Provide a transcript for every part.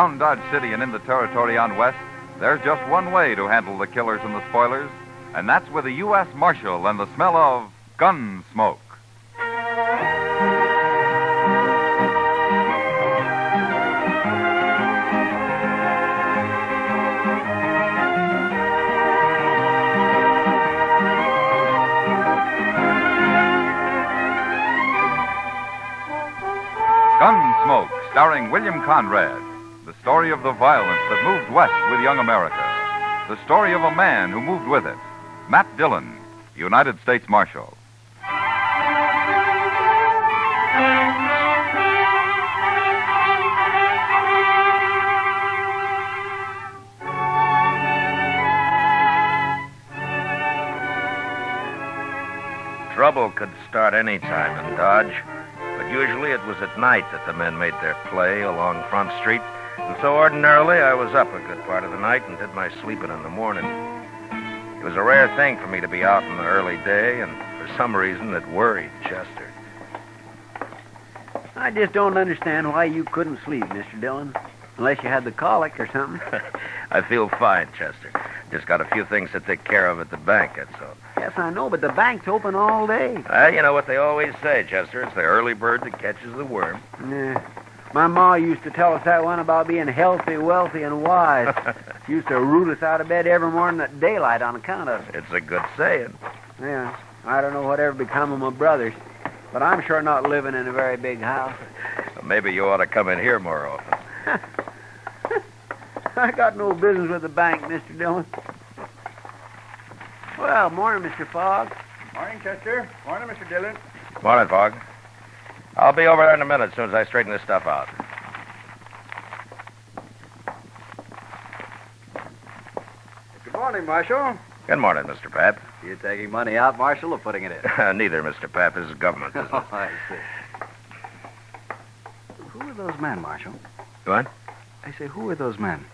Around Dodge City and in the territory on West, there's just one way to handle the killers and the spoilers, and that's with a U.S. Marshal and the smell of Gunsmoke. Gunsmoke, starring William Conrad. The story of the violence that moved west with young America. The story of a man who moved with it. Matt Dillon, United States Marshal. Trouble could start any time in Dodge. But usually it was at night that the men made their play along Front Street, and so ordinarily I was up a good part of the night and did my sleeping in the morning. It was a rare thing for me to be out in the early day, and for some reason it worried Chester. I just don't understand why you couldn't sleep, Mr. Dillon, unless you had the colic or something. I feel fine, Chester. Just got a few things to take care of at the bank, that's all. Yes, I know, but the bank's open all day. You know what they always say, Chester. It's the early bird that catches the worm. Yeah. My ma used to tell us that one about being healthy, wealthy, and wise. She used to root us out of bed every morning at daylight on account of it. It's a good saying. Yeah. I don't know whatever become of my brothers, but I'm sure not living in a very big house. Well, maybe you ought to come in here more often. I got no business with the bank, Mr. Dillon. Well, morning, Mr. Fogg. Morning, Chester. Morning, Mr. Dillon. Morning, Fogg. I'll be over there in a minute as soon as I straighten this stuff out. Good morning, Marshal. Good morning, Mr. Pap. You taking money out, Marshal, or putting it in? Neither, Mr. Pap. This is government business. Oh, I see. Who are those men, Marshal? What? I say, who are those men?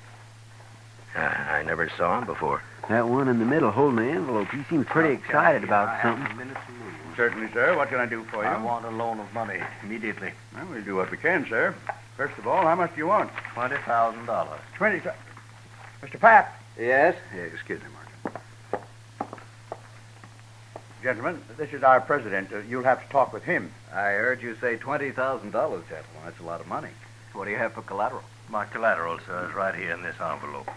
I never saw him before. That one in the middle holding the envelope, he seems pretty excited about something. Certainly, sir. What can I do for you? I want a loan of money immediately. Well, we'll do what we can, sir. First of all, how much do you want? $20,000. 20. Mr. Pat. Yes? Yeah, excuse me, Marshal. Gentlemen, this is our president. You'll have to talk with him. I heard you say $20,000, gentlemen. That's a lot of money. What do you have for collateral? My collateral, sir, is right here in this envelope.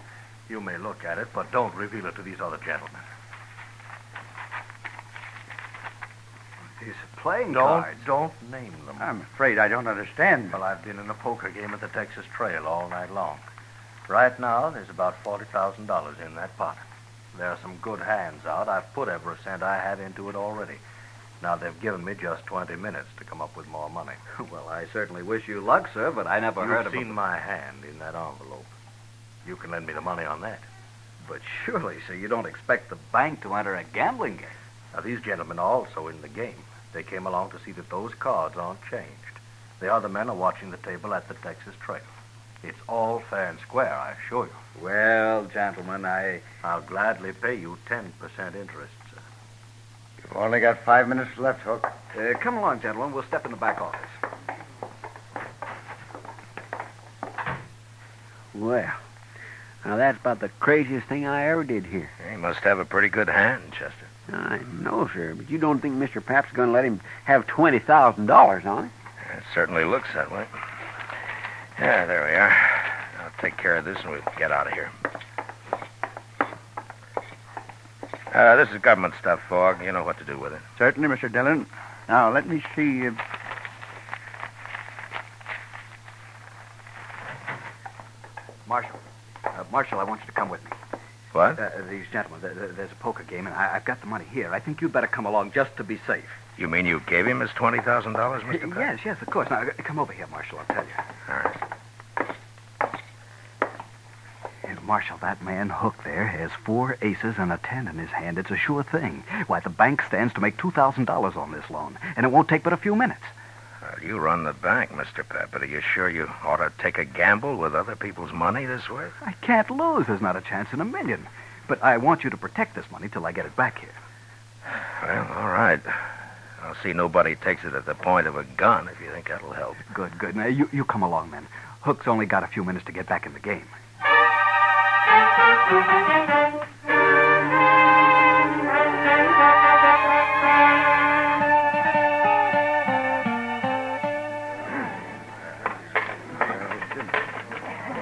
You may look at it, but don't reveal it to these other gentlemen. These are playing cards. Don't name them. I'm afraid I don't understand. Well, I've been in a poker game at the Texas Trail all night long. Right now, there's about $40,000 in that pot. There are some good hands out. I've put every cent I have into it already. Now, they've given me just 20 minutes to come up with more money. Well, I certainly wish you luck, sir, but I never heard of You've seen my hand in that envelope. You can lend me the money on that. But surely, sir, you don't expect the bank to enter a gambling game. Now, these gentlemen are also in the game. They came along to see that those cards aren't changed. The other men are watching the table at the Texas Trail. It's all fair and square, I assure you. Well, gentlemen, I'll gladly pay you 10% interest, sir. You've only got 5 minutes left, Hook. Come along, gentlemen. We'll step in the back office. Well, now that's about the craziest thing I ever did here. He must have a pretty good hand, Chester. I know, sir, but you don't think Mr. Pap's going to let him have $20,000 on it? It certainly looks that way. Yeah, there we are. I'll take care of this and we'll get out of here. This is government stuff, Fogg. You know what to do with it. Certainly, Mr. Dillon. Now, let me see. Marshal, I want you to come with me. What? These gentlemen, there's a poker game, and I've got the money here. I think you'd better come along just to be safe. You mean you gave him his $20,000, Mr. Pap? Yes, of course. Now, come over here, Marshal, I'll tell you. All right. Marshal, that man Hook there has 4 aces and a 10 in his hand. It's a sure thing. Why, the bank stands to make $2,000 on this loan, and it won't take but a few minutes. Well, you run the bank, Mr. Pap, but are you sure you ought to take a gamble with other people's money this way? I can't lose. There's not a chance in a million. But I want you to protect this money till I get it back here. Well, all right. I'll see nobody takes it at the point of a gun if you think that'll help. Good, good. Now, you come along, then. Hook's only got a few minutes to get back in the game.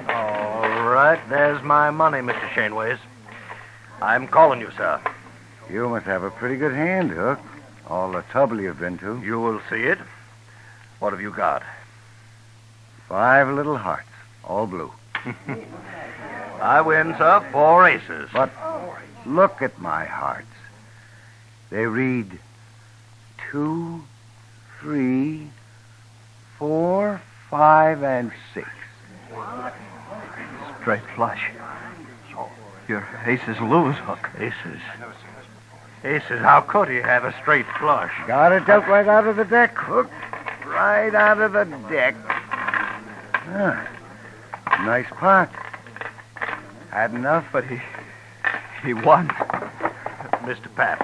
All right, there's my money, Mr. Shaneways. I'm calling you, sir. You must have a pretty good hand, Hook. All the trouble you've been to. You will see it. What have you got? 5 little hearts, all blue. I win, sir. 4 aces. But look at my hearts. They read 2, 3, 4, 5, and 6. Straight flush. Your aces lose, Hook. Aces. Aces, how could he have a straight flush? Got it dealt right out of the deck, Hook. Right out of the deck. Ah, nice pot. Had enough? But he won. Mr. Pap,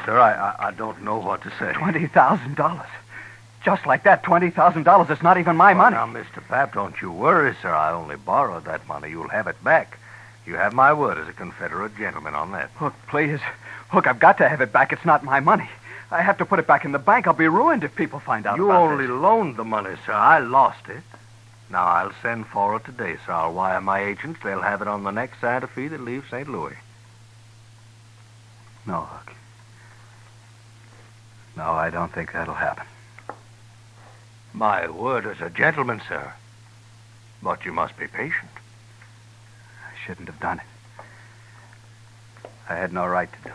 sir, I don't know what to say. $20,000. Just like that, $20,000. It's not even my money. Now, Mr. Pap, don't you worry, sir. I only borrowed that money. You'll have it back. You have my word as a Confederate gentleman on that. Hook, please. Hook, I've got to have it back. It's not my money. I have to put it back in the bank. I'll be ruined if people find out You about only this. loaned the money, sir. I lost it. Now, I'll send for it today, sir. I'll wire my agents. They'll have it on the next Santa Fe that leaves St. Louis. No, Hook. No, I don't think that'll happen. My word as a gentleman, sir. But you must be patient. I shouldn't have done it. I had no right to do it.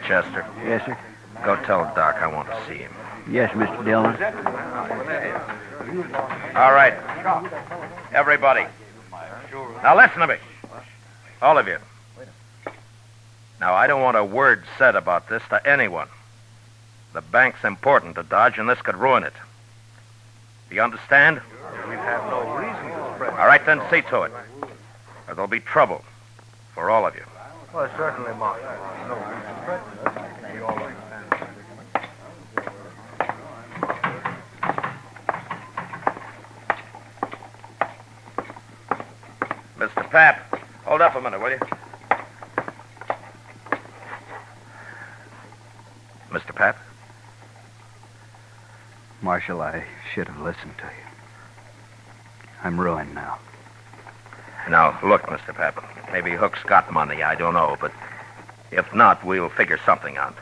Chester, Yes, sir. go tell Doc I want to see him. Yes, Mr. Dillon. All right. Everybody. Now listen to me. All of you. Now, I don't want a word said about this to anyone. The bank's important to Dodge, and this could ruin it. Do you understand? We have no reason to spread. All right, then see to it. Or there'll be trouble for all of you. Well, certainly, Marshal. No reason to spread. We all understand. Mr. Pap, hold up a minute, will you? Mr. Pap? Marshal, I should have listened to you. I'm ruined now. Now, look, Mr. Pap, maybe Hook's got money, I don't know, but if not, we'll figure something out.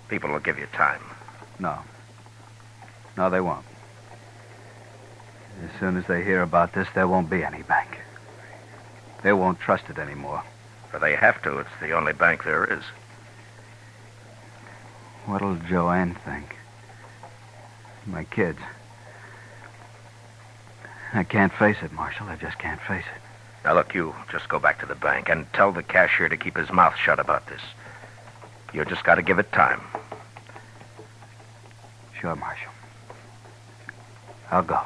People will give you time. No. No, they won't. As soon as they hear about this, there won't be any bank. They won't trust it anymore. For they have to. It's the only bank there is. What'll Joanne think? My kids. I can't face it, Marshal. I just can't face it. Now, look, you just go back to the bank and tell the cashier to keep his mouth shut about this. You just got to give it time. Sure, Marshal. I'll go.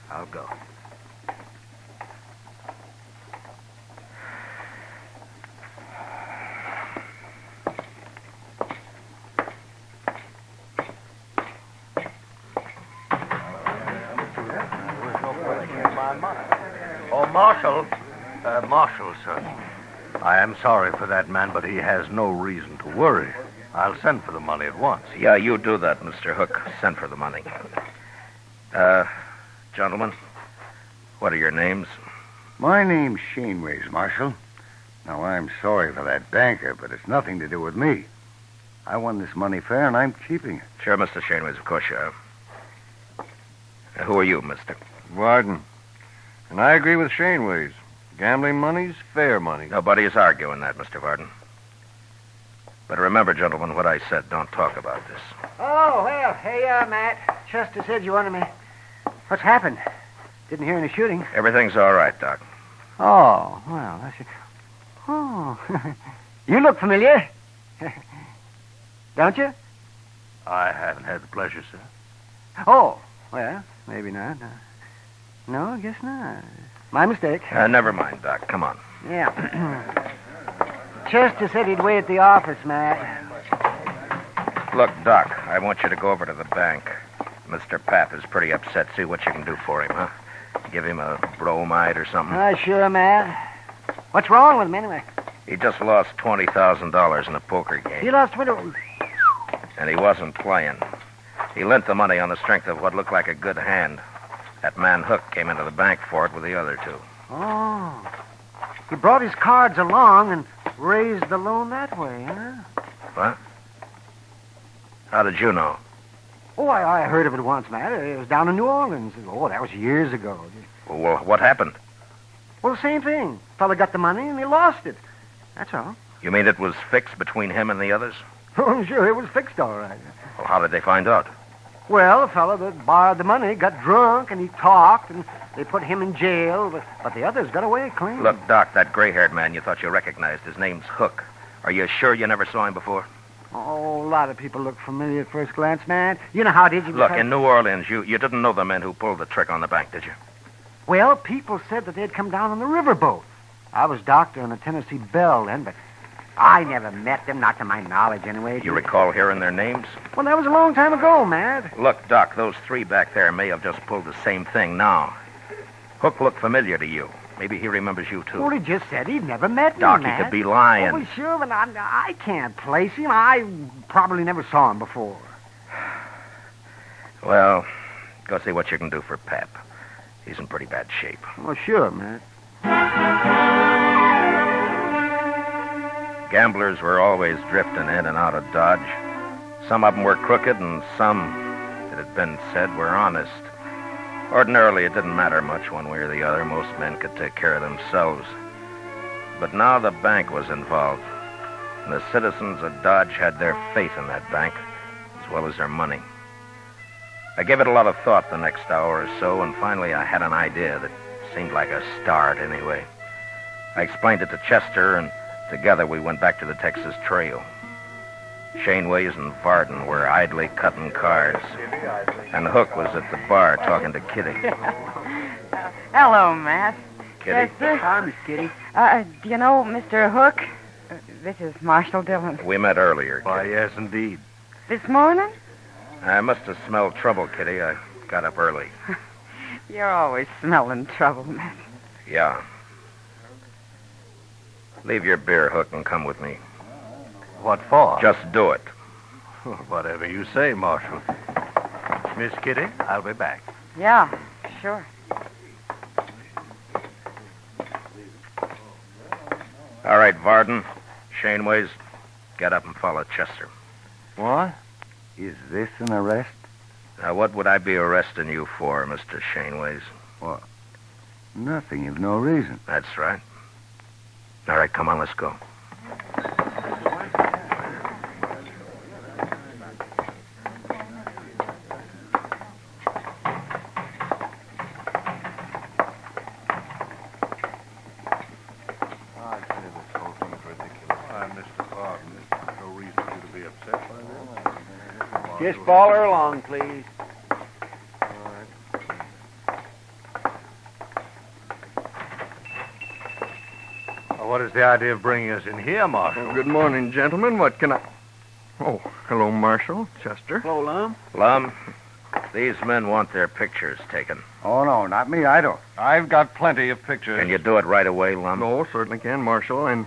I'll go. Oh, Marshal. Marshal, sir. I am sorry for that man, but he has no reason to worry. I'll send for the money at once. Yeah, you do that, Mr. Hook. Send for the money. Gentlemen, what are your names? My name's Shaneways, Marshal. Now, I'm sorry for that banker, but it's nothing to do with me. I won this money fair, and I'm keeping it. Sure, Mr. Shaneways, of course you are. Who are you, mister? Varden. And I agree with Shaneways. Gambling money's fair money. Nobody is arguing that, Mr. Varden. But remember, gentlemen, what I said. Don't talk about this. Oh, well, hey, Matt. Chester said you wanted me. What's happened? Didn't hear any shooting. Everything's all right, Doc. Oh, well, that's... Oh, you look familiar. Don't you? I haven't had the pleasure, sir. Oh, well, maybe not. No, I guess not. My mistake. Never mind, Doc. Come on. Yeah. Chester said he'd wait at the office, Matt. Look, Doc, I want you to go over to the bank. Mr. Pap is pretty upset. See what you can do for him, huh? Give him a bromide or something. Sure, Matt. What's wrong with him, anyway? He just lost $20,000 in a poker game. He lost 20... And he wasn't playing. He lent the money on the strength of what looked like a good hand. That man Hook came into the bank for it with the other two. Oh. He brought his cards along and raised the loan that way, huh? What? How did you know? Oh, I heard of it once, Matt. It was down in New Orleans. Oh, that was years ago. Well, what happened? Well, the same thing. Fella got the money and he lost it. That's all. You mean it was fixed between him and the others? Oh, sure, it was fixed all right. Well, how did they find out? Well, the fella that borrowed the money got drunk and he talked and they put him in jail, but the others got away clean. Look, Doc, that gray-haired man you thought you recognized, his name's Hook. Are you sure you never saw him before? Oh, a lot of people look familiar at first glance, man. You know how did you... Look, in New Orleans, you didn't know the men who pulled the trick on the bank, did you? Well, people said that they'd come down on the riverboat. I was doctor on the Tennessee Belle then, but I never met them, not to my knowledge anyway. You recall hearing their names? Well, that was a long time ago, Matt. Look, Doc, those three back there may have just pulled the same thing now. Hook looked familiar to you. Maybe he remembers you, too. Well, he just said he'd never met me, Doc, Matt. he could be lying. Oh, well, sure, but I can't place him. I probably never saw him before. Well, go see what you can do for Pap. He's in pretty bad shape. Oh, sure, Matt. Gamblers were always drifting in and out of Dodge. Some of them were crooked, and some, it had been said, were honest. Ordinarily, it didn't matter much one way or the other. Most men could take care of themselves. But now the bank was involved, and the citizens of Dodge had their faith in that bank, as well as their money. I gave it a lot of thought the next hour or so, and finally I had an idea that seemed like a start anyway. I explained it to Chester, and together we went back to the Texas Trail. Shaneways and Varden were idly cutting cards, and Hook was at the bar talking to Kitty. Hello, Matt. Kitty? Yes, sir. Hi, Miss Kitty. Do you know Mr. Hook? This is Marshal Dillon. We met earlier, Why, Kitty. yes, indeed. This morning? I must have smelled trouble, Kitty. I got up early. You're always smelling trouble, Matt. Yeah. Leave your beer, Hook, and come with me. What for? Just do it. Whatever you say, Marshal. Miss Kitty, I'll be back. Yeah, sure. All right, Varden, Shaneways, get up and follow Chester. What? Is this an arrest? Now, what would I be arresting you for, Mr. Shaneways? What? Nothing. You've no reason. That's right. All right, come on, let's go. Just follow her along, please. What is the idea of bringing us in here, Marshal? Well, good morning, gentlemen. What can I... Oh, hello, Marshal. Chester. Hello, Lum. Lum, these men want their pictures taken. Oh, no, not me. I don't. I've got plenty of pictures. Can you do it right away, Lum? No, certainly can, Marshal. And,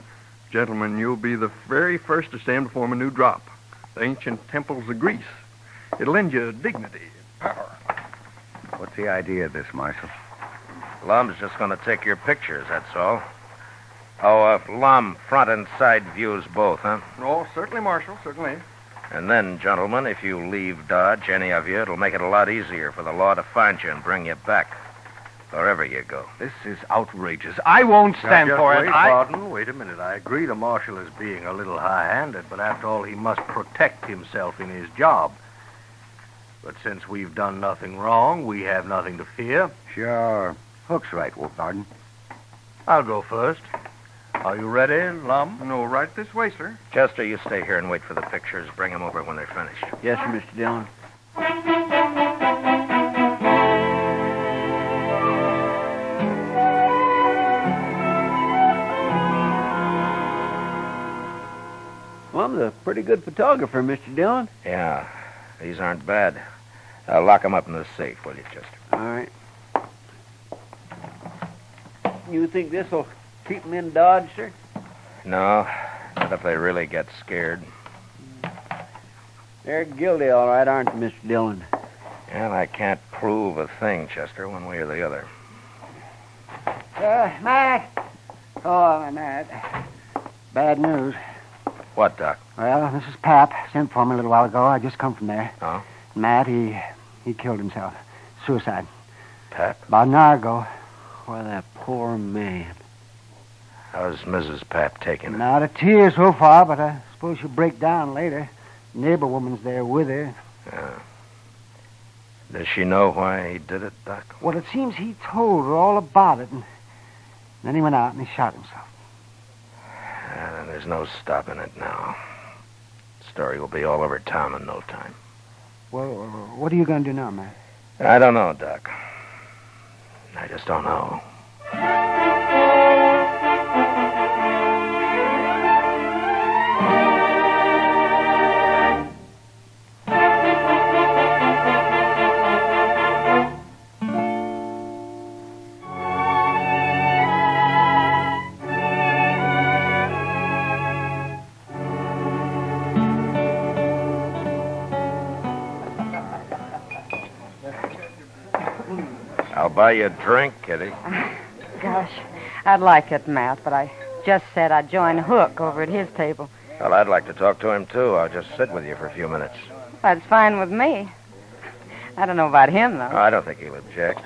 gentlemen, you'll be the very first to stand to form a new drop. The ancient temples of Greece. It'll lend you dignity and power. What's the idea of this, Marshal? Lum's just going to take your pictures, that's all. Oh, Lum, front and side views both, huh? Oh, certainly, Marshal, certainly. And then, gentlemen, if you leave Dodge, any of you, it'll make it a lot easier for the law to find you and bring you back. Wherever you go. This is outrageous. I won't stand Now, for just it. Wait, Varden, wait a minute. I agree the Marshal is being a little high-handed, but after all, he must protect himself in his job. But since we've done nothing wrong, we have nothing to fear. Sure. Hook's right, Wolf Varden. I'll go first. Are you ready, Lum? No, right this way, sir. Chester, you stay here and wait for the pictures. Bring them over when they're finished. Yes, sir, Mr. Dillon. a pretty good photographer, Mr. Dillon. Yeah, these aren't bad. Lock them up in the safe, will you, Chester? All right. You think this will keep them in Dodge, sir? No, not if they really get scared. They're guilty, all right, aren't they, Mr. Dillon? And I can't prove a thing, Chester, one way or the other. Matt. Oh, Matt. Bad news. What, Doc? Well, this is Pap. Sent for me a little while ago. I just come from there. Oh? Matt, he killed himself. Suicide. Pap? About an hour ago. Why, that poor man. How's Mrs. Pap taking it? Not a tear so far, but I suppose she'll break down later. Neighbor woman's there with her. Yeah. Does she know why he did it, Doc? Well, it seems he told her all about it, and then he went out and he shot himself. And there's no stopping it now. The story will be all over town in no time. Well, what are you going to do now, Matt? I don't know, Doc. I just don't know. I'll buy you a drink, Kitty. Gosh, I'd like it, Matt, but I just said I'd join Hook over at his table. Well, I'd like to talk to him, too. I'll just sit with you for a few minutes. That's fine with me. I don't know about him, though. I don't think he'll object.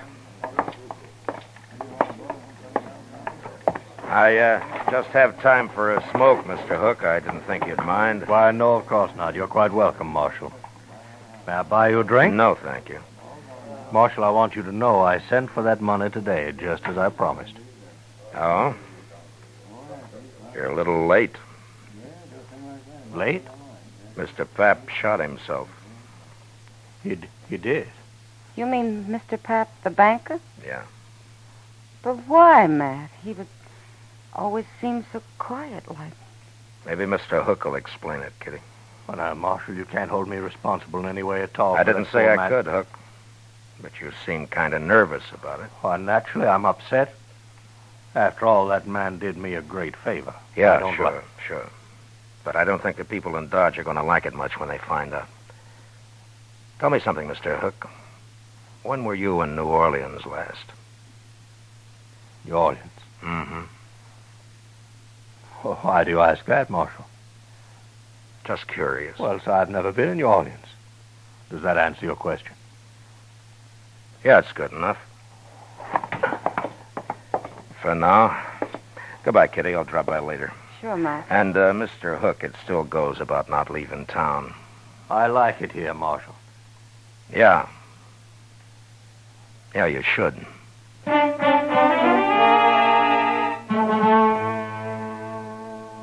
I just have time for a smoke, Mr. Hook. I didn't think you'd mind. Why, no, of course not. You're quite welcome, Marshal. May I buy you a drink? No, thank you. Marshal, I want you to know I sent for that money today, just as I promised. Oh? You're a little late. Late? Mr. Pap shot himself. He did. You mean Mr. Pap, the banker? Yeah. But why, Matt? He would always seem so quiet like. Maybe Mr. Hook will explain it, Kitty. Well, now, Marshal, you can't hold me responsible in any way at all. I didn't say I could, Hook. But you seemed kind of nervous about it. Why, naturally, I'm upset. After all, that man did me a great favor. Yeah, sure. But I don't think the people in Dodge are going to like it much when they find out. Tell me something, Mr. Hook. When were you in New Orleans last? New Orleans? Mm-hmm. Well, why do you ask that, Marshal? Just curious. Well, sir, I've never been in New Orleans. Does that answer your question? Yeah, it's good enough. For now. Goodbye, Kitty. I'll drop by later. Sure, Matt. And, Mr. Hook, it still goes about not leaving town. I like it here, Marshal. Yeah. Yeah, you should.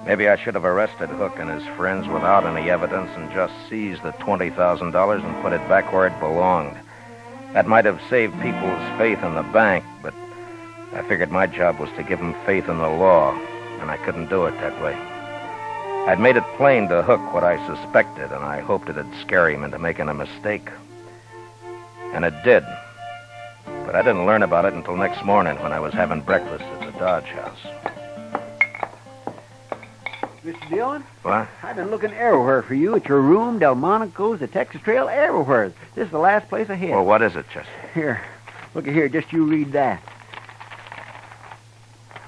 Maybe I should have arrested Hook and his friends without any evidence and just seized the $20,000 and put it back where it belonged. That might have saved people's faith in the bank, but I figured my job was to give them faith in the law, and I couldn't do it that way. I'd made it plain to Hook what I suspected, and I hoped it'd scare him into making a mistake. And it did. But I didn't learn about it until next morning when I was having breakfast at the Dodge house. Mr. Dillon? What? I've been looking everywhere for you. At your room, Delmonico's, the Texas Trail, everywhere. This is the last place I hit. Well, what is it, Chester? Here. Look at here. Just you read that.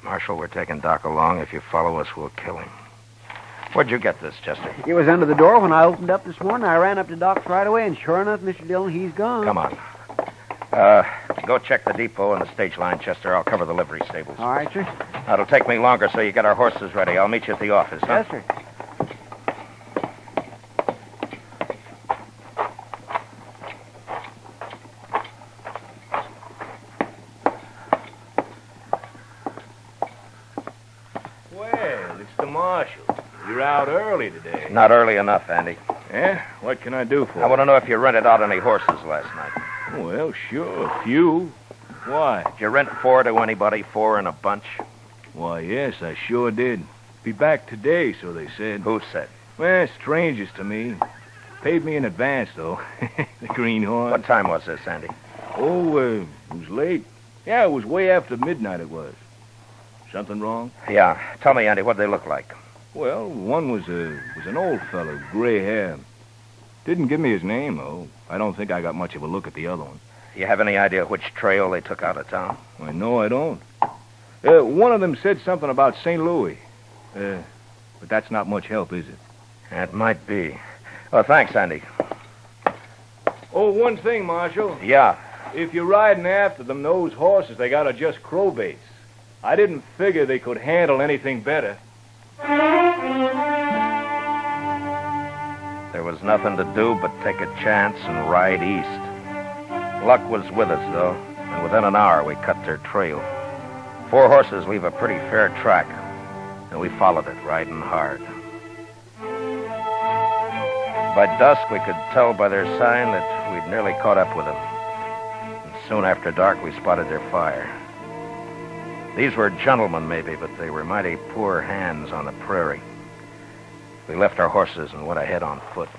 Marshal, we're taking Doc along. If you follow us, we'll kill him. Where'd you get this, Chester? It was under the door when I opened up this morning. I ran up to Doc's right away, and sure enough, Mr. Dillon, he's gone. Come on. Go check the depot and the stage line, Chester. I'll cover the livery stables. All right, sir. That'll take me longer, so you get our horses ready. I'll meet you at the office, huh? Yes, sir. Well, it's the marshal. You're out early today. Not early enough, Andy. Yeah? What can I do for I want to know if you rented out any horses last night. you? Well, sure, a few. Why? Did you rent 4 to anybody, 4 in a bunch? Why, yes, I sure did. Be back today, so they said. Who said? Well, strangers to me. Paid me in advance, though. The greenhorn. What time was this, Sandy? Oh, it was late. Yeah, it was way after midnight it was. Something wrong? Yeah. Tell me, Andy, what'd they look like? Well, one was an old fellow, gray hair. Didn't give me his name, though. I don't think I got much of a look at the other one. You have any idea which trail they took out of town? I know I don't. One of them said something about St. Louis. But that's not much help, is it? That might be. Well, thanks, Andy. Oh, one thing, Marshal. Yeah. If you're riding after them, those horses they got are just crowbaits. I didn't figure they could handle anything better. There was nothing to do but take a chance and ride east. Luck was with us, though, and within an hour we cut their trail. 4 horses leave a pretty fair track, and we followed it, riding hard. By dusk, we could tell by their sign that we'd nearly caught up with them. And soon after dark, we spotted their fire. These were gentlemen, maybe, but they were mighty poor hands on the prairie. We left our horses and went ahead on foot.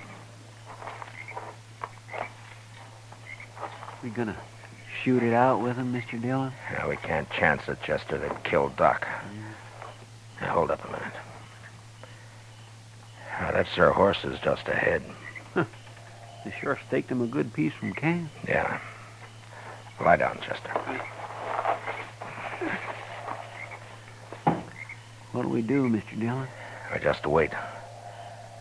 We gonna shoot it out with them, Mr. Dillon? Yeah, we can't chance it, Chester. They'd kill Doc. Now, hold up a minute. Now, that's their horses just ahead. They sure staked them a good piece from camp. Yeah. Lie down, Chester. What'll we do, Mr. Dillon? We just wait.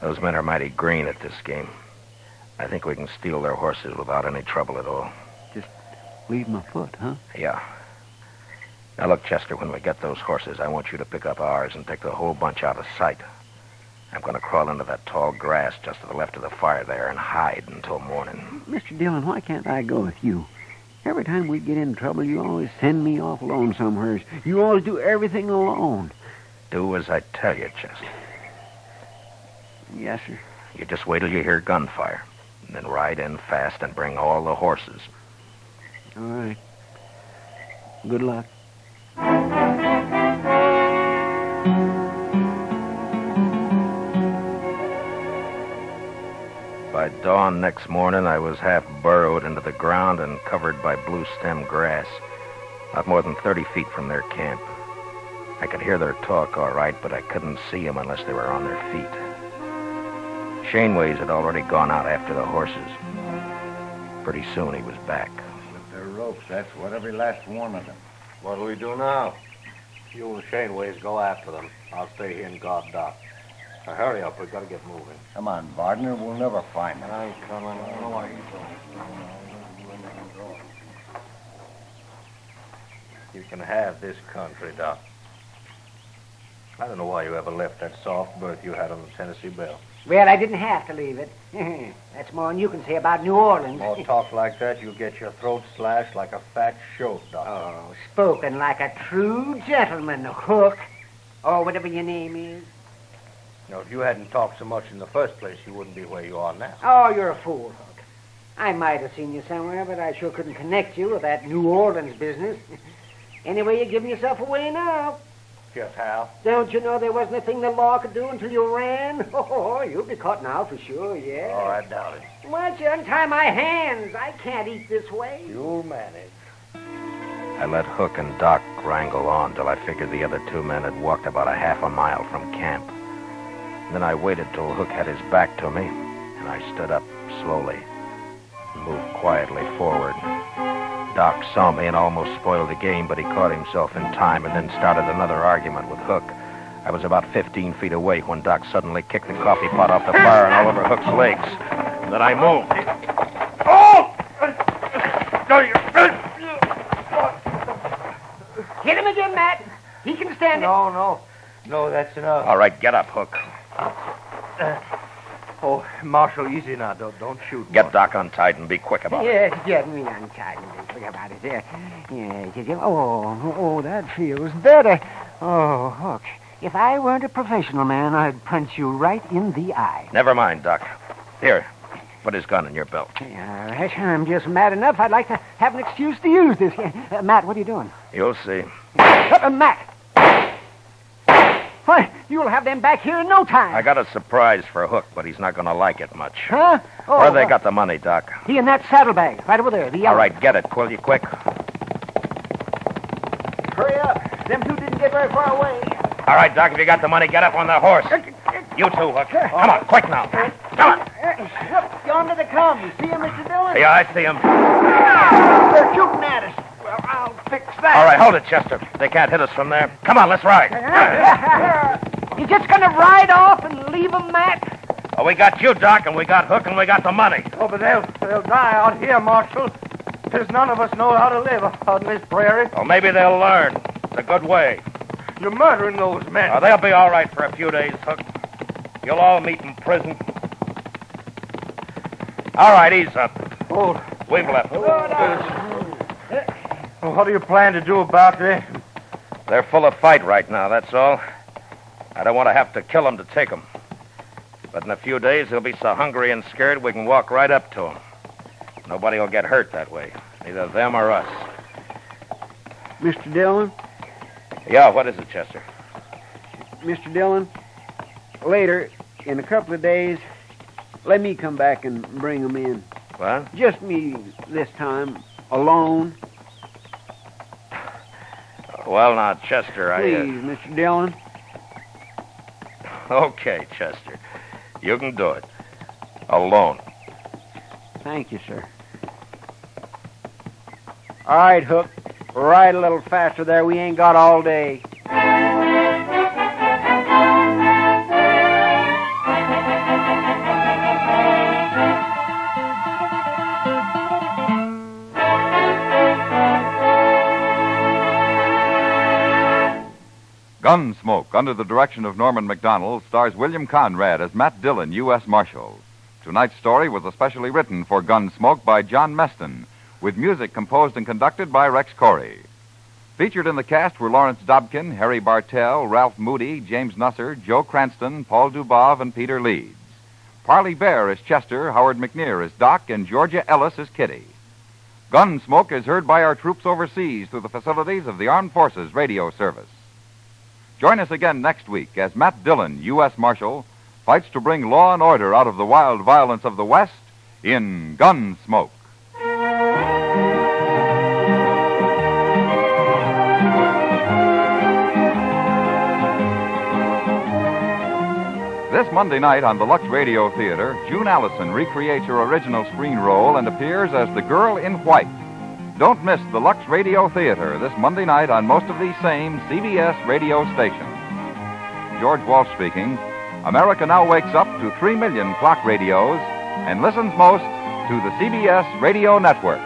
Those men are mighty green at this game. I think we can steal their horses without any trouble at all. Just leave them afoot, huh? Yeah. Now, look, Chester, when we get those horses, I want you to pick up ours and take the whole bunch out of sight. I'm going to crawl into that tall grass just to the left of the fire there and hide until morning. Mr. Dillon, why can't I go with you? Every time we get in trouble, you always send me off alone somewheres. You always do everything alone. Do as I tell you, Chester. Yes, sir. You just wait till you hear gunfire, and then ride in fast and bring all the horses. All right. Good luck. By dawn next morning, I was half burrowed into the ground and covered by blue-stem grass, not more than 30 feet from their camp. I could hear their talk all right, but I couldn't see them unless they were on their feet. Shaneways had already gone out after the horses. Pretty soon he was back. With their ropes, that's what every last one of them. What'll we do now? You and Shaneways go after them. I'll stay here and guard Doc. Now, hurry up. We've got to get moving. Come on, Vardner. We'll never find them. I'm coming. I don't know why you don't. You can have this country, Doc. I don't know why you ever left that soft berth you had on the Tennessee Belle. Well, I didn't have to leave it. That's more than you can say about New Orleans. More talk like that, you'll get your throat slashed like a fat shoat, Doc. Oh, spoken like a true gentleman, Hook. Or whatever your name is. Now, if you hadn't talked so much in the first place, you wouldn't be where you are now. Oh, you're a fool, Hook. I might have seen you somewhere, but I sure couldn't connect you with that New Orleans business. Anyway, you're giving yourself away now. Just how? Don't you know there wasn't a thing the law could do until you ran? Oh, you'll be caught now for sure, yeah. Oh, I doubt it. Why don't you untie my hands? I can't eat this way. You'll manage. I let Hook and Doc wrangle on till I figured the other 2 men had walked about a half a mile from camp. Then I waited till Hook had his back to me, and I stood up slowly and moved quietly forward. Doc saw me and almost spoiled the game, but he caught himself in time and then started another argument with Hook. I was about 15 feet away when Doc suddenly kicked the coffee pot off the fire and all over Hook's legs. And then I moved. Hit him again, Matt. He can stand it. No, that's enough. All right, get up, Hook. Marshal, easy now. Don't shoot. Get Doc untied and be quick about it. Yes, get me untied and be quick about it. There. Yes. Oh, that feels better. Oh, Hook, if I weren't a professional man, I'd punch you right in the eye. Never mind, Doc. Here, put his gun in your belt. All right, I'm just mad enough. I'd like to have an excuse to use this. Matt, what are you doing? You'll see. Matt! What? You'll have them back here in no time. I got a surprise for Hook, but he's not going to like it much. Huh? Oh, Where they got the money, Doc? He in that saddlebag, right over there, the yellow. All right, get it, will you, quick? Hurry up. Them two didn't get very far away. All right, Doc, if you got the money, get up on the horse. You too, Hook. Come on, quick now. Come on. Look, yonder they come. You see him, Mr. Dillon? Yeah, I see him. They're shooting at us. Well, I'll fix that. All right, hold it, Chester. They can't hit us from there. Come on, let's ride. You just gonna ride off and leave them, Matt? Oh, we got you, Doc, and we got Hook, and we got the money. Oh, but they'll die out here, Marshal. There's none of us know how to live out in this prairie. Well, maybe they'll learn. It's a good way. You're murdering those men. Oh, they'll be all right for a few days, Hook. You'll all meet in prison. All right, ease up. Oh, We've left. what do you plan to do about this? They're full of fight right now, that's all. I don't want to have to kill them to take them. But in a few days, they'll be so hungry and scared we can walk right up to them. Nobody will get hurt that way, neither them or us. Mr. Dillon? Yeah, what is it, Chester? Mr. Dillon, later, in a couple of days, let me come back and bring them in. What? Just me this time, alone. Well, now, Chester, Please, Mr. Dillon. Okay, Chester. You can do it. Alone. Thank you, sir. All right, Hook. Ride a little faster there. We ain't got all day. Gunsmoke, under the direction of Norman MacDonald, stars William Conrad as Matt Dillon, U.S. Marshal. Tonight's story was especially written for Gunsmoke by John Meston, with music composed and conducted by Rex Corey. Featured in the cast were Lawrence Dobkin, Harry Bartell, Ralph Moody, James Nusser, Joe Cranston, Paul Dubov, and Peter Leeds. Parley Bear as Chester, Howard McNear as Doc, and Georgia Ellis as Kitty. Gunsmoke is heard by our troops overseas through the facilities of the Armed Forces Radio Service. Join us again next week as Matt Dillon, U.S. Marshal, fights to bring law and order out of the wild violence of the West in Gunsmoke. This Monday night on the Lux Radio Theater, June Allison recreates her original screen role and appears as the Girl in White. Don't miss the Lux Radio Theater this Monday night on most of these same CBS radio stations. George Walsh speaking. America now wakes up to 3 million clock radios and listens most to the CBS Radio Network.